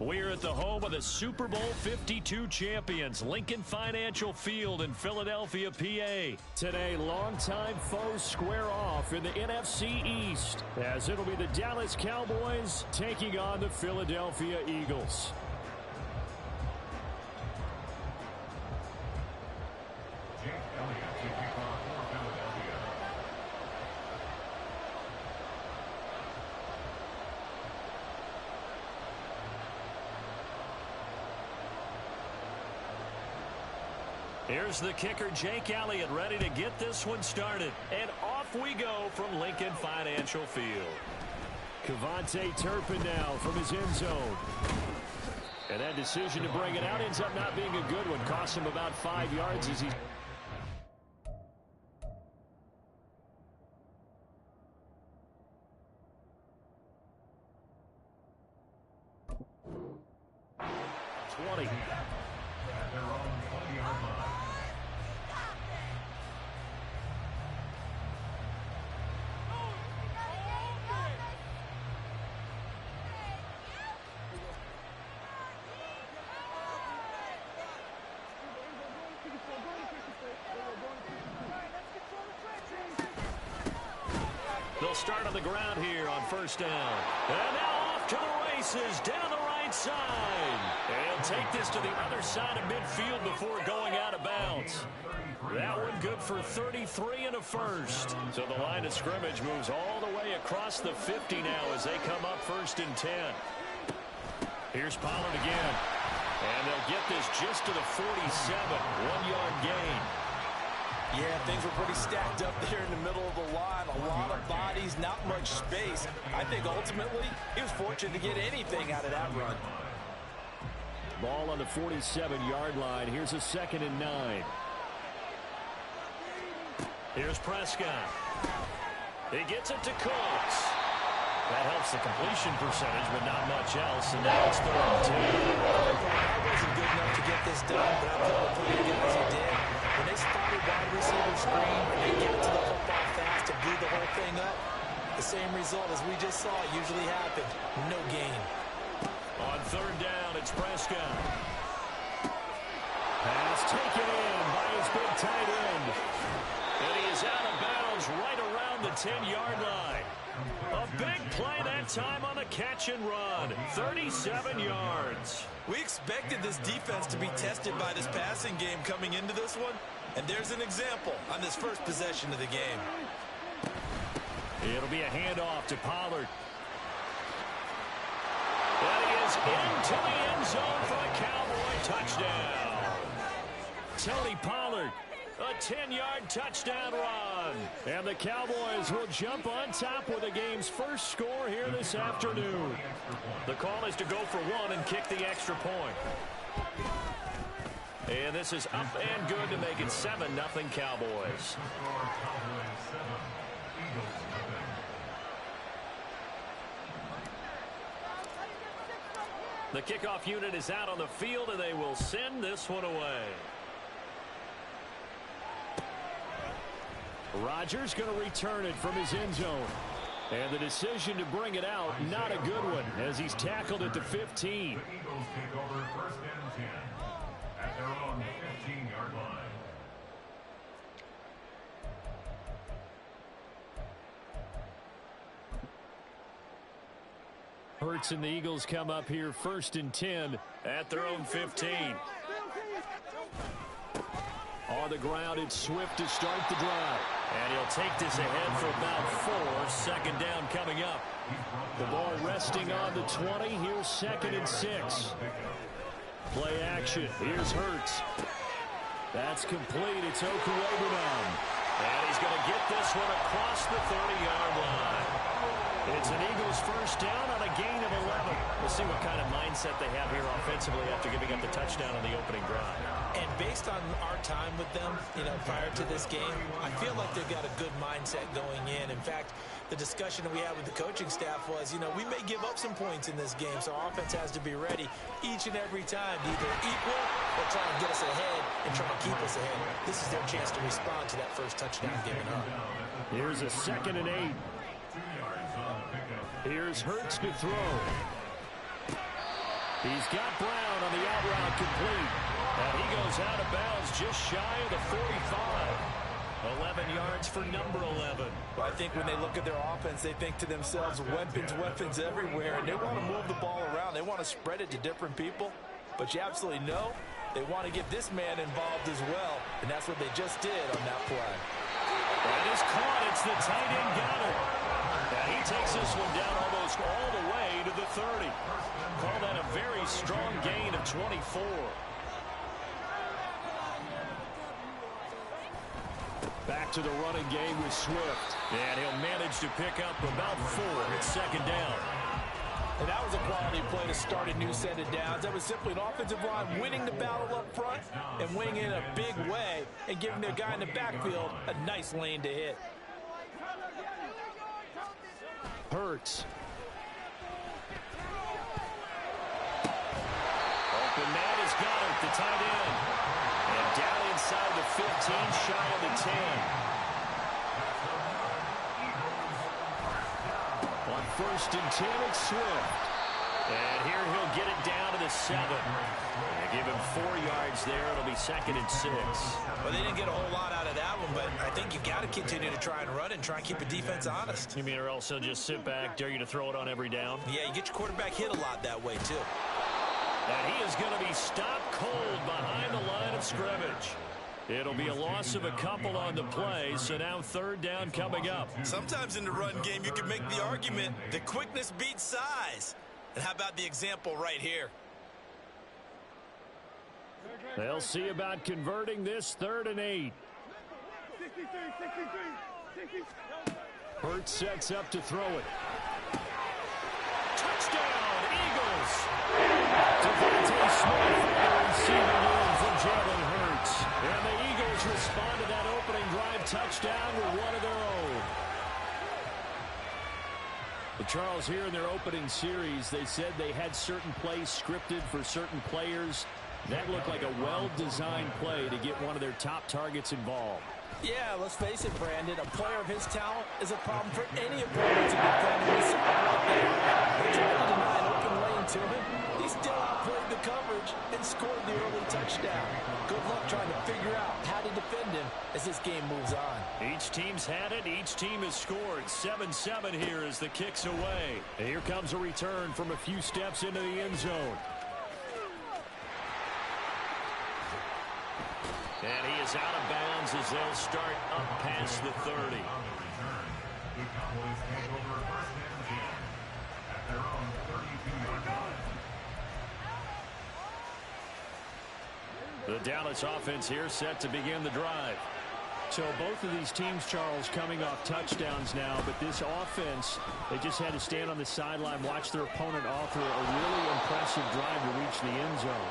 We're at the home of the Super Bowl 52 champions, Lincoln Financial Field in Philadelphia, PA. Today, longtime foes square off in the NFC East, as it'll be the Dallas Cowboys taking on the Philadelphia Eagles. Here's the kicker, Jake Elliott, ready to get this one started. And off we go from Lincoln Financial Field. KaVontae Turpin now from his end zone. And that decision to bring it out ends up not being a good one. Cost him about 5 yards as he... They'll start on the ground here on first down. And now off to the races down the right side. And take this to the other side of midfield before going out of bounds. That one good for 33 and a first. So the line of scrimmage moves all the way across the 50 now as they come up 1st and 10. Here's Pollard again. And they'll get this just to the 47. 1-yard gain. Yeah, things were pretty stacked up there in the middle of the line. A lot of bodies, not much space. I think ultimately he was fortunate to get anything out of that run. Ball on the 47-yard line. Here's a 2nd and 9. Here's Prescott. He gets it to Cooks. That helps the completion percentage, but not much else. And now it's 3rd and 10. That wasn't good enough to get this done, but I'm telling the three guys he did. When they spotted wide receiver screen and they get to the football fast and blew the whole thing up, the same result as we just saw usually happened. No gain. On 3rd down, it's Prescott. Pass taken in by his big tight end. And he is out of bounds right around the 10-yard line. A big play that time on the catch and run. 37 yards. We expected this defense to be tested by this passing game coming into this one. And there's an example on this first possession of the game. It'll be a handoff to Pollard. And he is into the end zone for a Cowboy touchdown. Tony Pollard. A 10-yard touchdown run. And the Cowboys will jump on top with the game's first score here this afternoon. The call is to go for one and kick the extra point. And this is up and good to make it 7-0 Cowboys. The kickoff unit is out on the field, and they will send this one away. Rodgers going to return it from his end zone. And the decision to bring it out, not a good one, as he's tackled at the 15. The Eagles take over 1st and 10 at their own 15-yard line. Hurts and the Eagles come up here 1st and 10 at their own 15. On the ground, it's Swift to start the drive. And he'll take this ahead for about 4. 2nd down coming up. The ball resting on the 20. Here's 2nd and 6. Play action. Here's Hurts. That's complete. It's Okuegbunam. And he's going to get this one across the 30-yard line. It's an Eagles 1st down on a gain of 11. We'll see what kind of mindset they have here offensively after giving up the touchdown on the opening drive. And based on our time with them, prior to this game, I feel like they've got a good mindset going in. In fact, the discussion that we had with the coaching staff was, we may give up some points in this game, so our offense has to be ready each and every time to either equal or try and get us ahead and try and keep us ahead. This is their chance to respond to that first touchdown given up. Here's a 2nd and 8. Here's Hurts to throw. He's got Brown on the out route complete. And he goes out of bounds just shy of the 45. 11 yards for number 11. Well, I think when they look at their offense, they think to themselves, weapons, weapons everywhere, and they want to move the ball around. They want to spread it to different people. But you absolutely know they want to get this man involved as well, and that's what they just did on that play. That is caught. It's the tight end Goddard. And he takes this one down almost all the way to the 30. Call that a very strong gain of 24. Back to the running game with Swift. And he'll manage to pick up about 4 at second down. And that was a quality play to start a new set of downs. That was simply an offensive line winning the battle up front and winning in a big way and giving their guy in the backfield a nice lane to hit. Hurts. Open man has got it, the tight end. And down inside the 15, shy of the 10. On 1st and 10, it's Swift. And here he'll get it down to the 7. They give him 4 yards there. It'll be 2nd and 6. Well, they didn't get a whole lot out of that one, but I think you got to continue to try and run and try and keep the defense honest. You mean or else he'll just sit back, dare you to throw it on every down? Yeah, you get your quarterback hit a lot that way, too. And he is going to be stopped cold behind the line of scrimmage. It'll be a loss of a couple on the play, so now 3rd down coming up. Sometimes in the run game, you can make the argument that quickness beats size. And how about the example right here? They'll see about converting this 3rd and 8. Hurts sets up to throw it. Touchdown, Eagles! Devontae Smith on the receiving end from Jalen Hurts. And the Eagles respond to that opening drive touchdown with one of their own. But Charles, here in their opening series, they said they had certain plays scripted for certain players. That looked like a well-designed play to get one of their top targets involved. Yeah, let's face it, Brandon. A player of his talent is a problem for any opponent to defend. We saw it right there. They tried to deny an open lane to him. He still outplayed the coverage and scored the early touchdown. Good luck trying to figure out how to defend him as this game moves on. Each team's had it. Each team has scored. 7-7 here as the kick's away. And here comes a return from a few steps into the end zone. And he is out of bounds as they'll start up past the 30. The Cowboys take over 1st and 10 at their own 32-yard line. The Dallas offense here set to begin the drive. So both of these teams, Charles, coming off touchdowns now, but this offense, they just had to stand on the sideline, watch their opponent offer a really impressive drive to reach the end zone.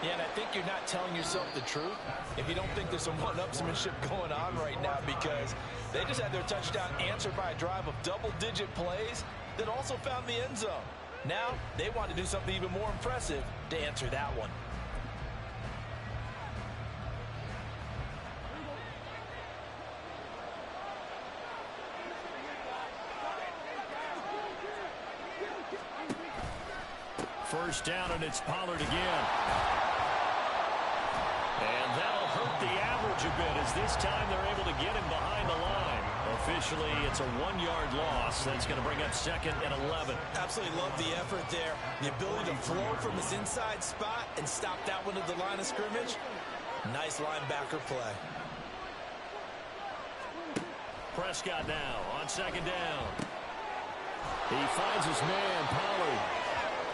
Yeah, and I think you're not telling yourself the truth if you don't think there's some one-upsmanship going on right now, because they just had their touchdown answered by a drive of double-digit plays that also found the end zone. Now, they want to do something even more impressive to answer that one. First down, and it's Pollard again. And that'll hurt the average a bit as this time they're able to get him behind the line. Officially, it's a 1-yard loss. That's going to bring up 2nd and 11. Absolutely love the effort there. The ability to flow from his inside spot and stop that one at the line of scrimmage. Nice linebacker play. Prescott now on 2nd down. He finds his man, Pollard.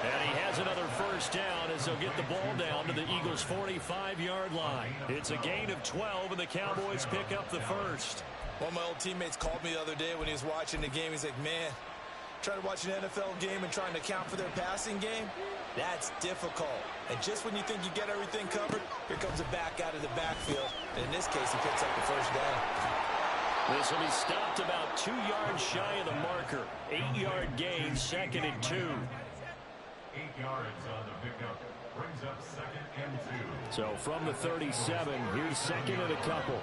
And he has another first down as they'll get the ball down to the Eagles' 45-yard line. It's a gain of 12, and the Cowboys pick up the first. One of my old teammates called me the other day when he was watching the game. He's like, man, trying to watch an NFL game and trying to account for their passing game, that's difficult. And just when you think you get everything covered, here comes a back out of the backfield. And in this case, he picks up the first down. This will be stopped about 2 yards shy of the marker. 8-yard gain, 2nd and 2. 8 yards on the pickup brings up 2nd and 2. So from the 37, here's 2nd and a couple.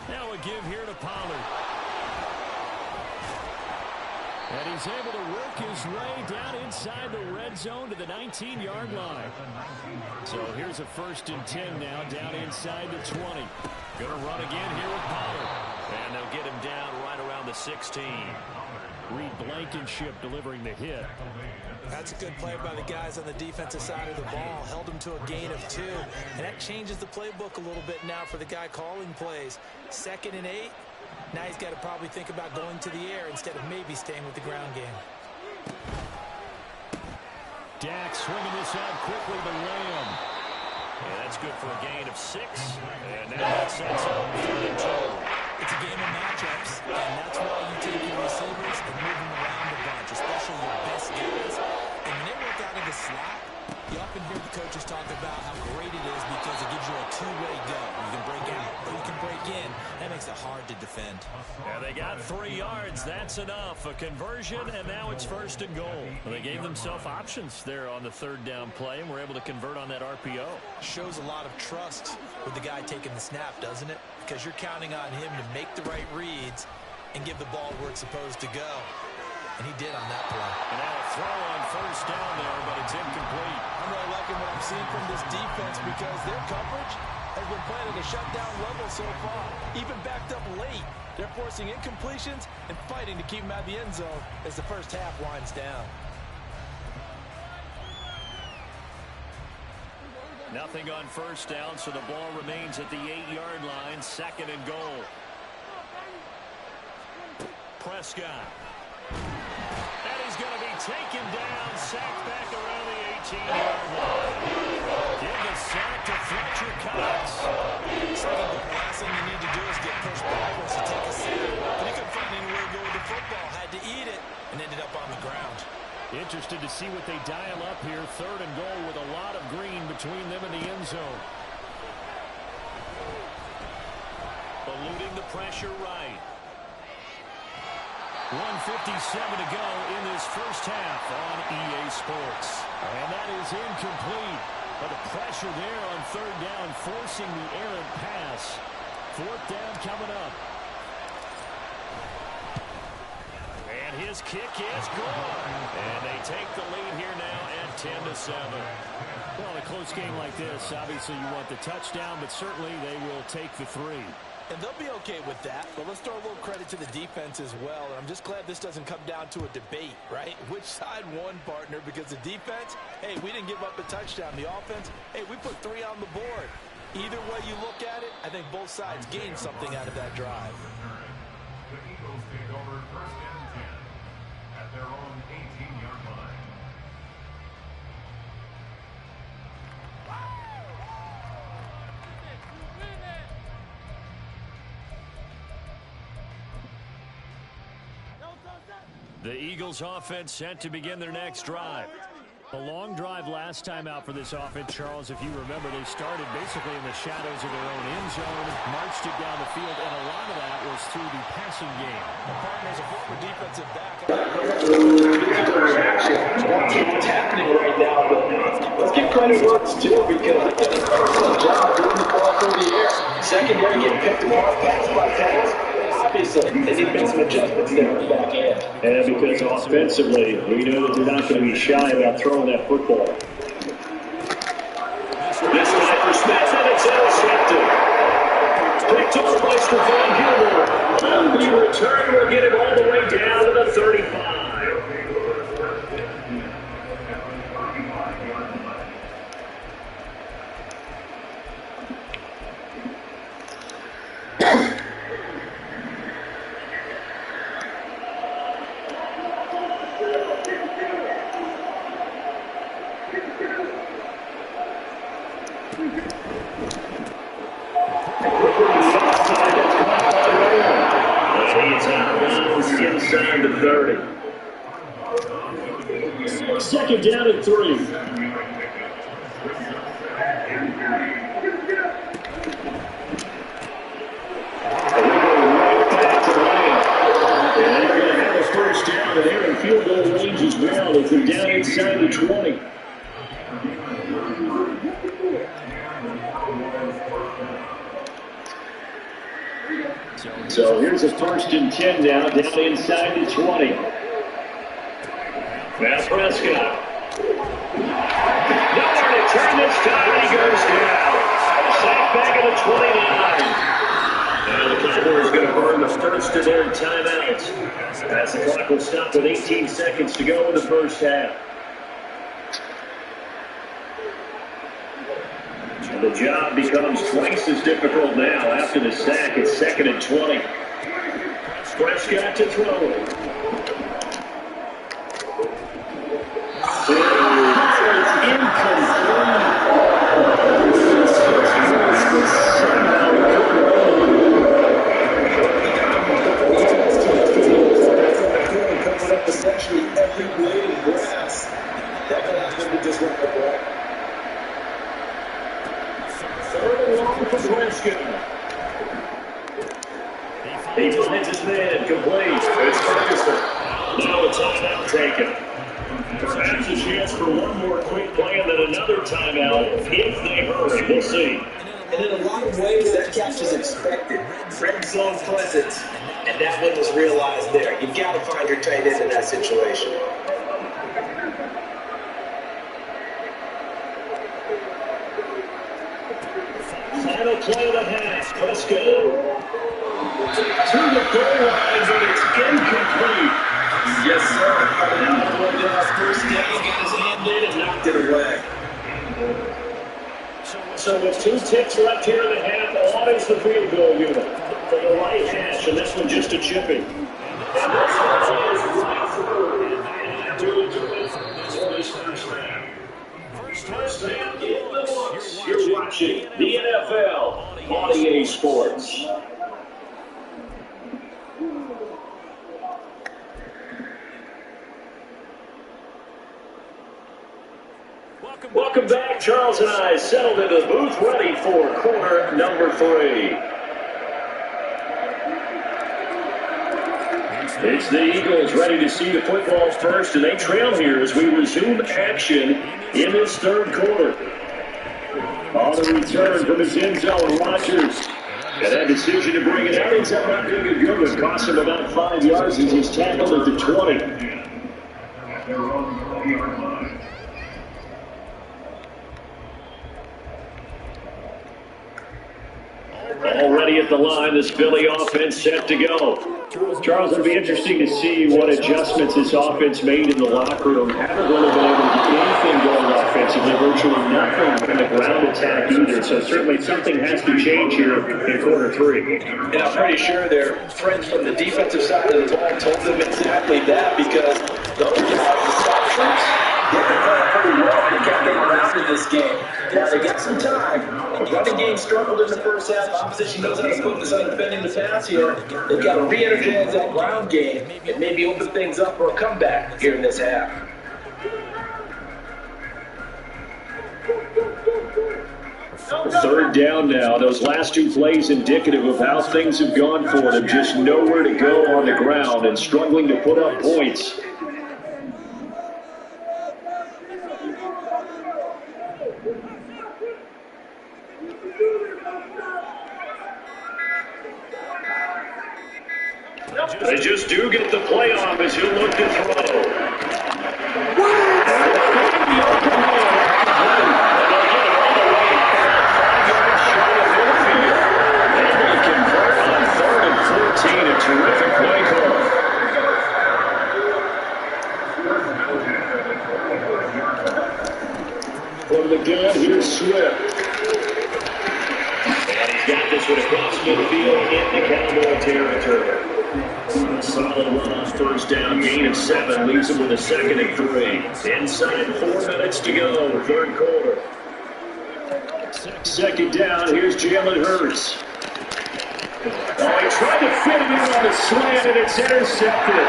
Now a give here to Pollard. And he's able to work his way down inside the red zone to the 19-yard line. So here's a 1st and 10 now, down inside the 20. Going to run again here with Pollard. And they'll get him down right around the 16. Reed Blankenship delivering the hit. That's a good play by the guys on the defensive side of the ball. Held him to a gain of 2. And that changes the playbook a little bit now for the guy calling plays. 2nd and 8. Now he's got to probably think about going to the air instead of maybe staying with the ground game. Dak swinging this out quickly to Lamb. Yeah, that's good for a gain of 6. And now that sets up 3rd and 2. It's a game of matchups, and that's why you take your receivers and move them around a bunch, especially your best guys. And when they work out of the slot, you often hear the coaches talk about how great it is because it gives you a two-way go. You can break out or you can break in. That makes it hard to defend. Yeah, they got 3 yards. That's enough. A conversion, and now it's 1st and goal. Well, they gave themselves options there on the 3rd down play, and were able to convert on that RPO. Shows a lot of trust with the guy taking the snap, doesn't it? Because you're counting on him to make the right reads and give the ball where it's supposed to go. And he did on that play. And now a throw on 1st down there, but it's incomplete. I'm really liking what I'm seeing from this defense because their coverage has been playing at a shutdown level so far. Even backed up late, they're forcing incompletions and fighting to keep them out of the end zone as the first half winds down. Nothing on 1st down, so the ball remains at the 8-yard line. 2nd and goal. Prescott. And he's going to be taken down, sacked back around the 18-yard line. Give the sack to Fletcher Cox. Second, the last thing you need to do is get pushed backwards to take a sack. But he couldn't find anywhere to go with the football. Had to eat it and ended up on the ground. Interested to see what they dial up here. 3rd and goal with a lot of green between them and the end zone. Eluding the pressure right. 1:57 to go in this first half on EA Sports. And that is incomplete. But the pressure there on 3rd down, forcing the errant pass. 4th down coming up. And his kick is good. And they take the lead here now at 10-7. Well, in a close game like this, obviously you want the touchdown, but certainly they will take the 3. And they'll be okay with that, but let's throw a little credit to the defense as well. And I'm just glad this doesn't come down to a debate, right? Which side won, partner? Because the defense, hey, we didn't give up a touchdown. The offense, hey, we put 3 on the board. Either way you look at it, I think both sides gained something out of that drive. The Eagles take over 1st and 10 at their own 18-yard line. The Eagles offense set to begin their next drive. A long drive last time out for this offense, Charles. If you remember, they started basically in the shadows of their own end zone, marched it down the field, and a lot of that was through the passing game. The partner's a former defensive back. What's happening right now, but let's give credit where it's due because they've done an excellent job moving the ball through the air. Secondary getting picked apart pass by pass. Obviously, they need to make some adjustments there in the back end. And because offensively, we know that they're not going to be shy about throwing that football. This time for Smith, and it's intercepted. Picked off by Stephon Gilmore. And the return will get him all the way down to the 35. Inside the 30. Second down and 3. And they're going to have a first down, and they're in field goal range as well as they're down inside the 20. So here's a 1st and 10 now, down inside the 20. Now Prescott. Nowhere to turn this time, and he goes down. Sack back at the 29. And the Cowboys going to burn the first of their timeouts. As the clock will stop with 18 seconds to go in the first half. And the job becomes twice as difficult now after the sack. It's 2nd and 20. Prescott to throw it. Essentially every blade of grass that allows them to just run the ball. Third and long for Prescott. He finds his man, complete. It's Ferguson. Now a timeout taken. Perhaps a chance for one more quick play and then another timeout if they hurry. We'll see. And in a lot of ways, that catch was expected. Red zone presence, and that one was realized there. You've got to find your tight end in that situation. Final play of the half. Prescott to the goal line, but it's incomplete. Yes, sir. Now, first down, got his hand in and knocked it away. So with 2 ticks left here in the half, on is the field goal unit for the right hash, and this one just a chipping. And this one is right through. And do it for this first half. First half in the books. You're watching the NFL on EA Sports. Welcome back. Charles and I settled into the booth, ready for quarter number 3. It's the Eagles ready to see the football first, and they trail here as we resume action in this third quarter. On the return from his end zone, Rodgers. And that decision to bring it out, ends up not being a good one. Cost him about 5 yards as he's tackled at the 20. At their own 20-yard line. Already at the line, this Philly offense set to go. Charles, it'll be interesting to see what adjustments this offense made in the locker room. Haven't really been able to get anything going offensively, virtually nothing from the ground attack either. So certainly something has to change here in quarter 3. And I'm pretty sure their friends from the defensive side of the ball told them exactly that, because those guys, the Scotsers, they've been playing pretty well and kept them around in this game. Now they got some time. The running game struggled in the first half. Opposition knows how to focus on defending the pass here. They've got to re-energize that ground game and maybe open things up for a comeback here in this half. Third down now. Those last 2 plays indicative of how things have gone for them. Just nowhere to go on the ground and struggling to put up points. They just do get the play off as you look to throw. A terrific play call. From the gun, here's Swift. And he's got this one across midfield in the Cowboy territory. A solid run on first down, gain of 7, leaves him with a 2nd and 3. Inside 4 minutes to go, third quarter. 2nd down, here's Jalen Hurts. Oh, he tried to fit it in on the slant, and it's intercepted.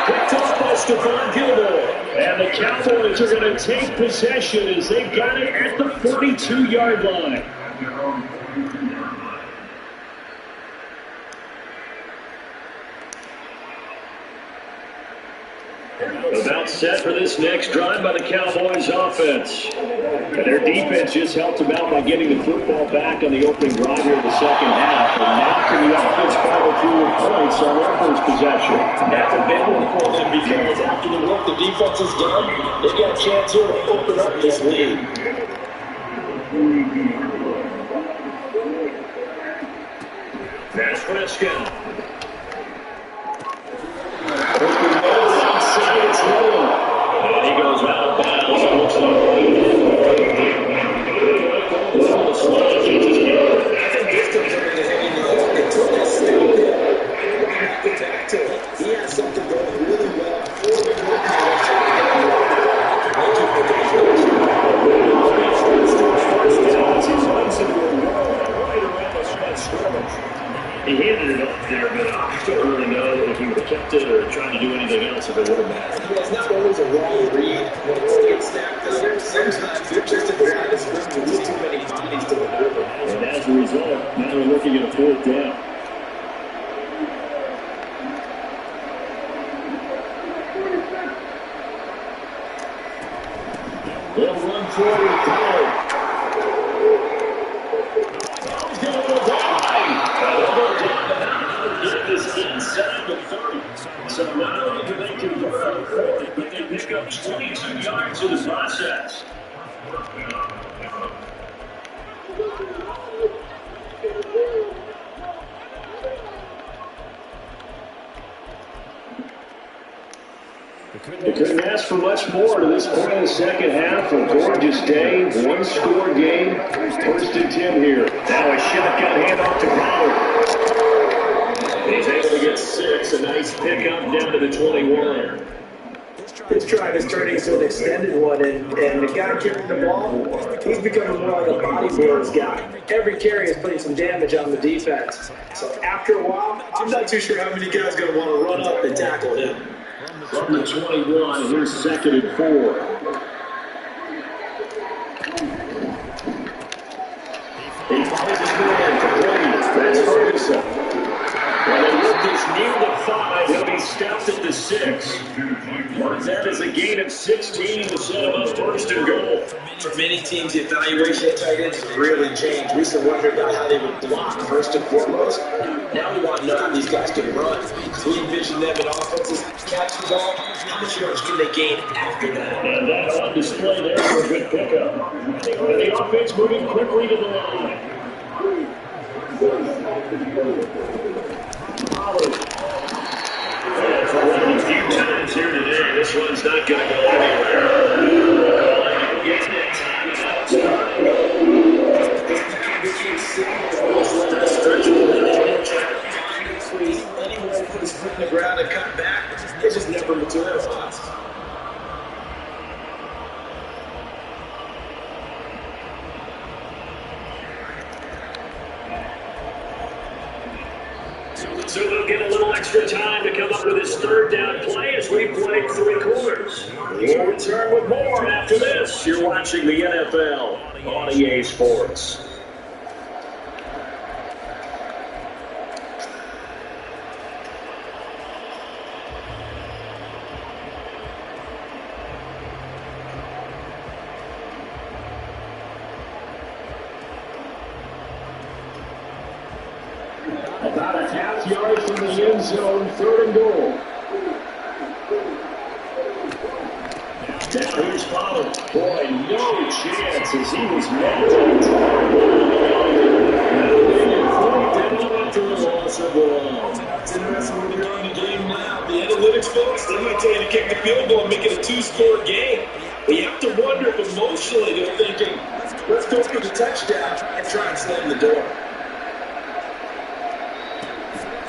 Picked off by Stephon Gilmore. And the Cowboys are going to take possession as they've got it at the 42-yard line. About set for this next drive by the Cowboys offense. And their defense just helped them out by getting the football back on the opening drive here in the second half. And now can the offense follow through with points on their first possession? That's a big one for them because after the work the defense has done, they've got a chance here to open up this lead. That's Prescott. And he goes out of bounds. Looks like he has something going really well. He handed it up there, but I don't really know if he would have kept it or tried to do anything else if it would have mattered. Yeah, it's not always a wrong read when it's get snapped up. Sometimes you're just a guy that's bringing just too many bodies to the river. And as a result, now they're looking at a fourth down. They'll run forward with Pollard. He's going to go down. They'll go down the mountain. Get this inside the 30. So not only do they convert on fourth, but they pick up 22 yards in the process. They couldn't ask for much more to this point in the second half. A gorgeous day, one-score game. First and 10 here. Now a shotgun handoff to Pollard. He's able to get 6. A nice pickup down to the 21. This drive is turning into an extended one, and the guy carrying the ball, he's becoming more like a body blows guy. Every carry is putting some damage on the defense. So after a while, I'm not too sure how many guys are going to want to run up and tackle him. From the 21, here's 2nd and 4. He follows his man to Brady. That's Ferguson. When they look this near the 5, he'll be stopped at the 6. Mark that as a gain of 16 to set him up 1st and goal. For many teams, the evaluation of tight ends has really changed. We used to wonder about how they would block first and foremost. Now we want to know how these guys can run. So we envision them in offenses catch the ball. How much yards can they gain after that? And that's on display there for a good pickup. And the offense moving quickly to the line. And for one of the few times here today, this one's not going to go anywhere. Anyone put his foot in the ground and cut back, it just never materialized. So they'll get a little extra time to come up with his 3rd down play as we play 3 quarters. We'll return with more after this. You're watching the NFL on EA Sports. About a half yard from the end zone, 3rd and goal. Now here's Pollard. Boy, no chance as he was met. After the loss of the ball. It's interesting when you're on the game now. The analytics folks, they might tell you to kick the field goal and make it a 2-score game. But you have to wonder if emotionally they're thinking, let's go for the touchdown and try and slam the door.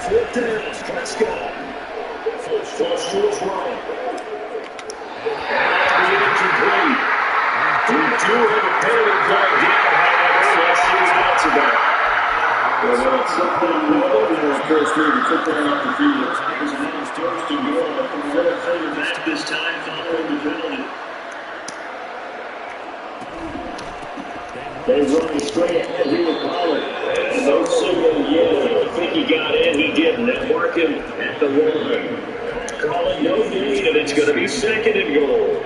4th down, Prescott. Toss to his right. Incomplete. We do have a penalty flag down, however. Let's see what that's about. Well, it's something normal. Of course, we took that off the field. It was announced 1st and goal. A little further back this time following the penalty. They run straight ahead here with Pollard. And no signal yet. I don't think he got in. He didn't. They mark him at the line. Calling no gain, and it's going to be second and goal.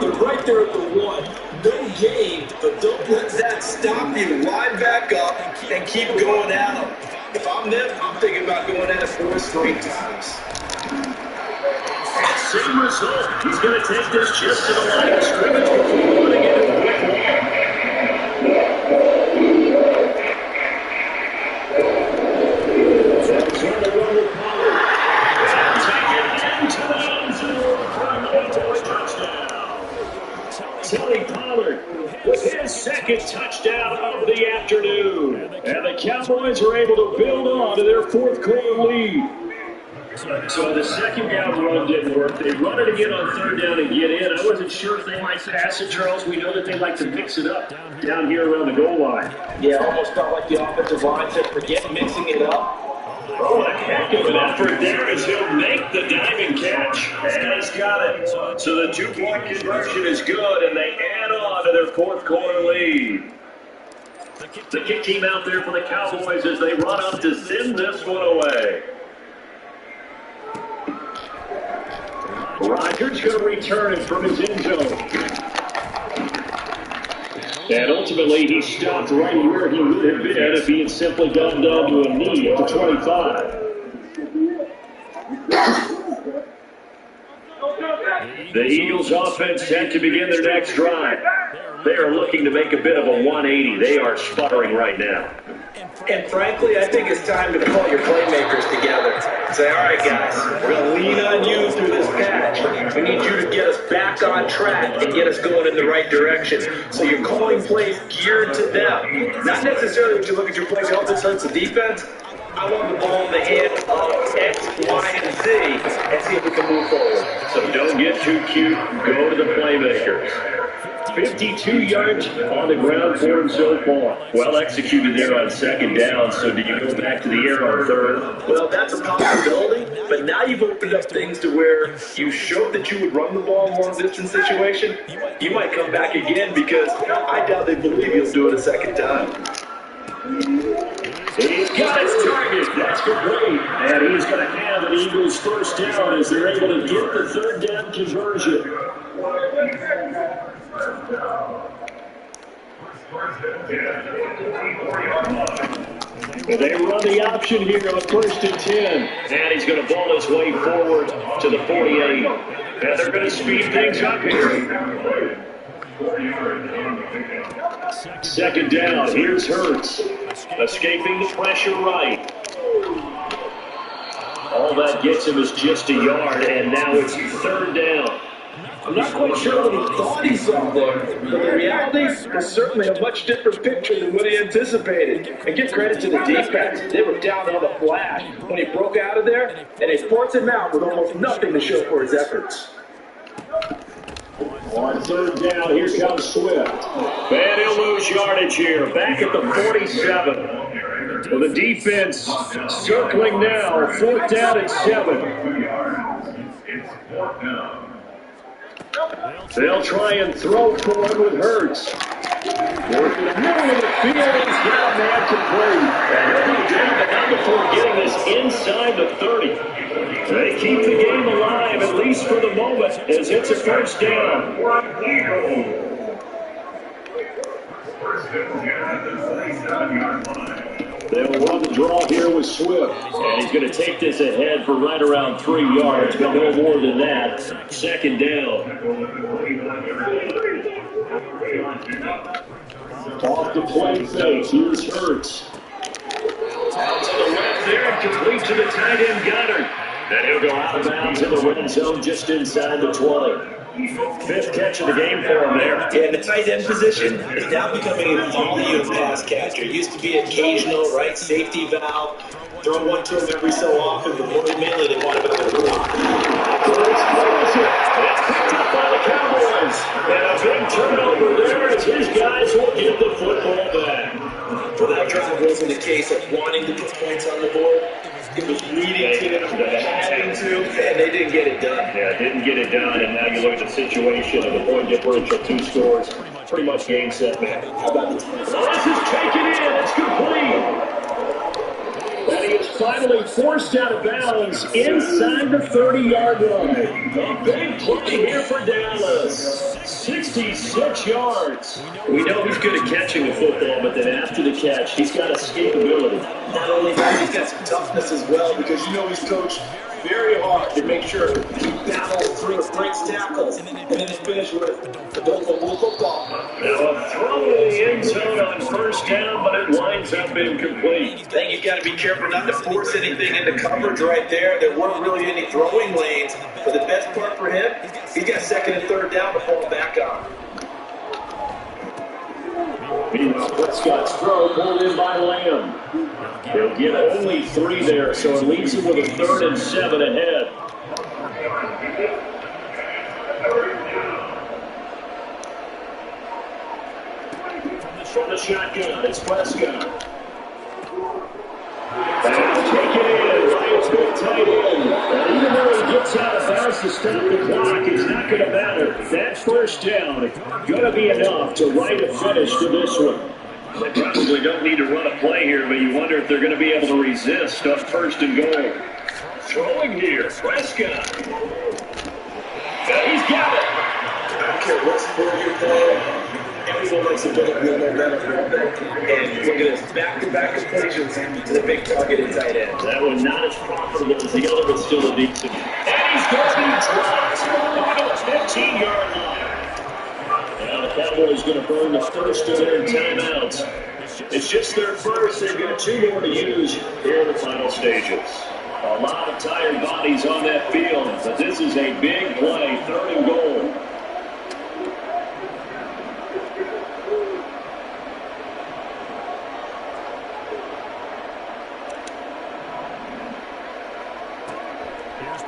They're right there at the 1. No gain, but don't let that stop you. Line back up and keep going at them. If I'm them, I'm thinking about going at it 4 straight times. Same result. He's going to take this just to the line of scrimmage before running into the quick wall. That's on the run with Pollard. And take it into the end zone for a 9-point touchdown. Tony Pollard with his second touchdown of the afternoon. And the Cowboys are able to build on to their fourth quarter lead. So the second down run didn't work. They run it again on third down and get in. I wasn't sure if they might pass it, Charles. We know that they like to mix it up down here around the goal line. Yeah, almost felt like the offensive line said, forget mixing it up. Oh, a heck of an effort there as he'll make the diving catch. And he's got it. So the 2-point conversion is good, and they add on to their fourth quarter lead. The kick team out there for the Cowboys as they run up to send this one away. Rodgers going to return it from his end zone. And ultimately, he stopped right where he would have been if he had simply gone down to a knee at the 25. The Eagles offense set to begin their next drive. They are looking to make a bit of a 180. They are sputtering right now. And frankly, I think it's time to call your playmakers together. Say, all right, guys, we're going to lean on you through this patch. We need you to get us back on track and get us going in the right direction. So you're calling plays geared to them. Not necessarily when you look at your plays, help this hurts the defense. I want the ball in the hand of X, Y, and Z and see if we can move forward. So don't get too cute. Go to the playmakers. 52 yards on the ground for him so far. Well executed there on second down, so do you go back to the air on third? Well, that's a possibility, but now you've opened up things to where you showed that you would run the ball in a long-distance situation. You might come back again because I doubt they believe you'll do it a second time. He's got his target. That's complete. And he's going to have an Eagles first down as they're able to get the third down conversion. They run the option here on 1st and 10. And he's going to ball his way forward to the 48. And they're going to speed things up here. Second down. Here's Hurts. Escaping the pressure right. All that gets him is just a yard, and now it's third down. I'm not quite sure what he thought he saw there, but the reality is certainly a much different picture than what he anticipated. And give credit to the defense. They were down on the flash when he broke out of there, and they forced him out with almost nothing to show for his efforts. On third down, here comes Swift. And he'll lose yardage here, back at the 47. So the defense circling now, 4th down and 7. They'll try and throw for him with Hurts. Working in the middle of the field, he's got man complete. And he'll be down, but not before getting this inside the 30. They keep the game alive, at least for the moment, as it's a first down. They'll run the draw here with Swift. And he's going to take this ahead for right around 3 yards, but no more than that. Second down. Off the play fake, here's Hurts. Out to the left there, complete to the tight end Goddard. Then he'll go out of bounds in the red zone just inside the 20. 5th catch of the game for him there. Yeah, the tight end position is now becoming a volume pass catcher. It used to be occasional, right, safety valve. Throw one to him every so often, but more mainly they want him at the block. It's picked up by the Cowboys. And a big turnover there as his guys will get the football back. Well, that drive wasn't a case of wanting to put points on the board. It was leading to them, having to, and they didn't get it done. Yeah, didn't get it done, and now you look at the situation of the point differential, 2 scores, pretty much game set, man. How about this? This is taken in, it's complete. And he is finally battling forced out of bounds inside the 30-yard line. A big play here for Dallas. 66 yards. We know he's good at catching the football, but then after the catch, he's got escapability. Not only that, he's got some toughness as well because you know he's coached very hard to make sure he battles through, breaks tackles, and then finish with the football. Now a throw to the end zone on first down, but it winds up incomplete. I think you've got to be careful not to force anything into coverage right there. There weren't really any throwing lanes, but the best part for him, he's got second and third down to fall back on. Meanwhile, Prescott's throw pulled in by Lamb. He'll get only 3 there, so it leaves him with a 3rd and 7 ahead. From the shotgun, it's Prescott. Take it in, Ryan's big tight end. And even though he gets out of bounds to stop the clock, it's not going to matter. That first down going to be enough to write a finish to this one. They probably don't need to run a play here, but you wonder if they're going to be able to resist on first and goal. Throwing here, Prescott. He's got it. I don't care what sport you're playing. Everyone likes to build up real momentum. And look at this back-to-back completions to the big targeted tight end. That one not as profitable as the other, but still a decent. And he's going to be dropped over the 15-yard line. Now the Cowboys going to burn the first of their timeouts. It's just their first. They've got 2 more to use here in the final stages. A lot of tired bodies on that field, but this is a big play, 3rd and goal.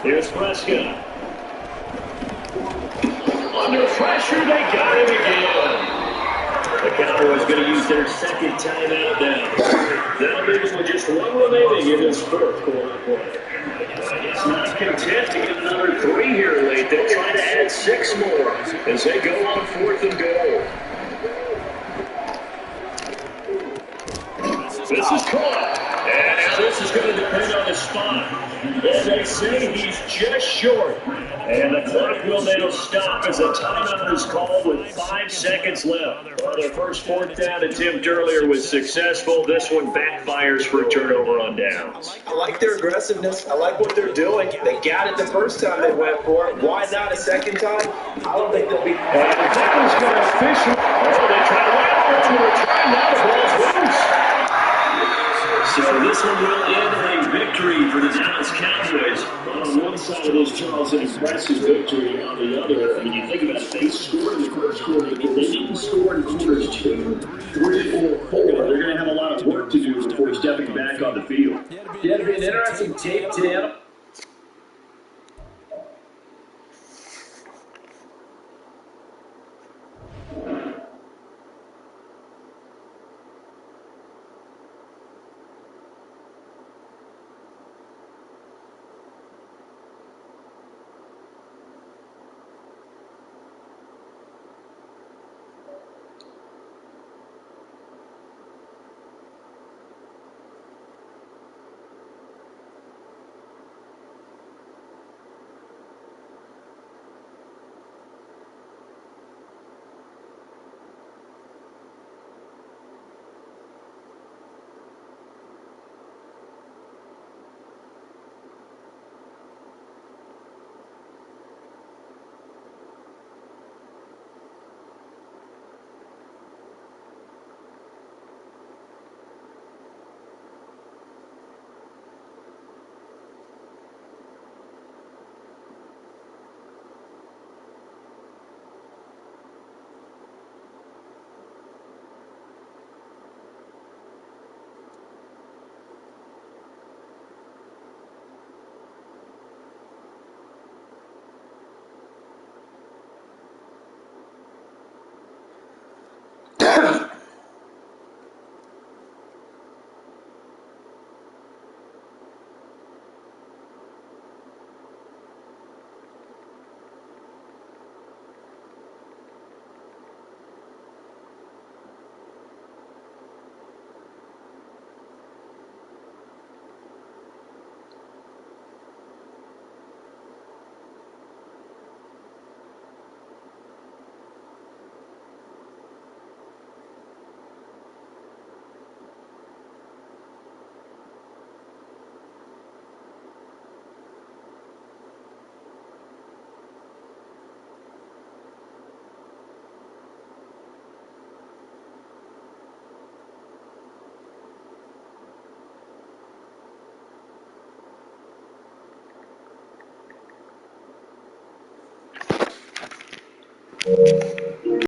Here's Prescott. Under pressure, they got him again. The Cowboys going to use their second timeout now. They'll leave it with just 1 remaining in this 4th quarter play. It's not content to get another 3 here late. They'll try to add 6 more as they go on 4th and goal. This is caught. And now this is going to depend on the spot. And they say he's just short. And the clock will now stop as a timeout is called with 5 seconds left. Well, their first 4th down attempt earlier was successful. This one backfires for a turnover on downs. I like their aggressiveness. I like what they're doing. They got it the first time they went for it. Why not a second time? I don't think they'll be... And that was going to official. Oh, they try to wrap on the return. Now the ball's loose. So this one will end a victory for the Dallas Cowboys. On one side of this, Charles, an impressive victory. On the other, I mean, you think about it, they scored in the first quarter. If they didn't score in quarters 2, 3, or 4, they're going to have a lot of work to do before stepping back on the field. Yeah, it'll be an interesting tape today. Thank you.